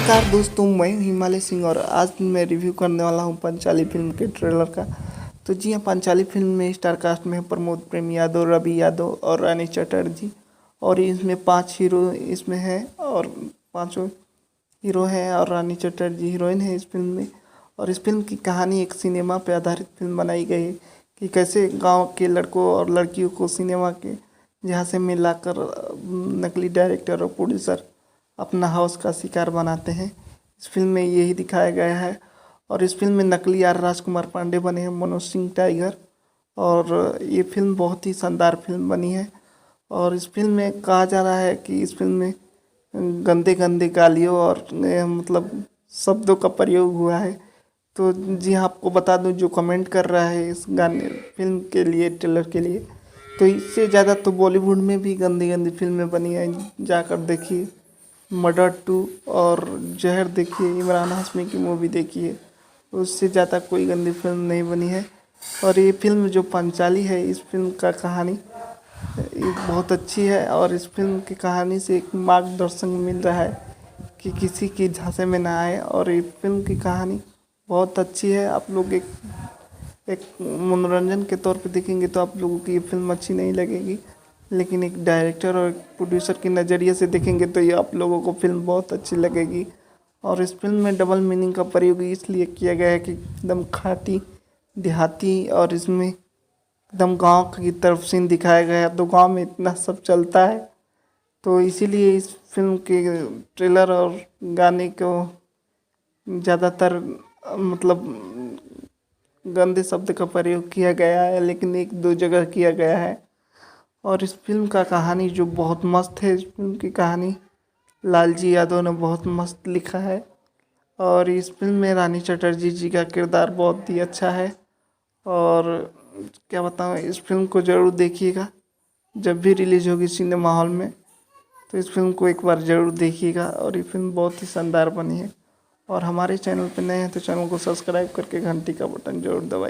नमस्कार दोस्तों, मैं हूं हिमालय सिंह और आज मैं रिव्यू करने वाला हूं पंचाली फिल्म के ट्रेलर का। तो जी हाँ, पंचाली फिल्म में स्टार कास्ट में है प्रमोद प्रेम यादव, रवि यादव और रानी चटर्जी। और इसमें 5 हीरो इसमें हैं और पांचों हीरो हैं और रानी चटर्जी हीरोइन है इस फिल्म में। और इस फिल्म की कहानी एक सिनेमा पर आधारित फिल्म बनाई गई है कि कैसे गाँव के लड़कों और लड़कियों को सिनेमा के जहाँ से मिलाकर नकली डायरेक्टर और प्रोड्यूसर अपना हाउस का शिकार बनाते हैं। इस फिल्म में यही दिखाया गया है। और इस फिल्म में नकली आर राजकुमार पांडे बने हैं, मनोज सिंह टाइगर। और ये फिल्म बहुत ही शानदार फिल्म बनी है। और इस फिल्म में कहा जा रहा है कि इस फिल्म में गंदे गंदे गालियों और मतलब शब्दों का प्रयोग हुआ है। तो जी हाँ, आपको बता दूं, जो कमेंट कर रहा है इस गाने फिल्म के लिए, ट्रेलर के लिए, तो इससे ज़्यादा तो बॉलीवुड में भी गंदी गंदी फिल्में बनी हैं। जाकर देखिए मर्डर 2 और जहर देखिए, इमरान हाशमी की मूवी देखिए, उससे ज़्यादा कोई गंदी फिल्म नहीं बनी है। और ये फिल्म जो पंचाली है, इस फिल्म का कहानी ये बहुत अच्छी है। और इस फिल्म की कहानी से एक मार्गदर्शन मिल रहा है कि किसी की झांसे में ना आए। और ये फिल्म की कहानी बहुत अच्छी है। आप लोग एक मनोरंजन के तौर पे देखेंगे तो आप लोगों की ये फिल्म अच्छी नहीं लगेगी, लेकिन एक डायरेक्टर और एक प्रोड्यूसर के नज़रिए से देखेंगे तो ये आप लोगों को फिल्म बहुत अच्छी लगेगी। और इस फिल्म में डबल मीनिंग का प्रयोग इसलिए किया गया है कि एकदम खाटी देहाती और इसमें एकदम गांव की तरफ सीन दिखाया गया है। तो गांव में इतना सब चलता है, तो इसीलिए इस फिल्म के ट्रेलर और गाने को ज़्यादातर मतलब गंदे शब्द का प्रयोग किया गया है, लेकिन 1-2 जगह किया गया है। और इस फिल्म का कहानी जो बहुत मस्त है, इस फिल्म की कहानी लालजी यादव ने बहुत मस्त लिखा है। और इस फिल्म में रानी चटर्जी जी का किरदार बहुत ही अच्छा है। और क्या बताऊँ, इस फिल्म को ज़रूर देखिएगा जब भी रिलीज़ होगी सिनेमा हॉल में। तो इस फिल्म को एक बार ज़रूर देखिएगा। और ये फिल्म बहुत ही शानदार बनी है। और हमारे चैनल पर नए हैं तो चैनल को सब्सक्राइब करके घंटी का बटन ज़रूर दबाइए।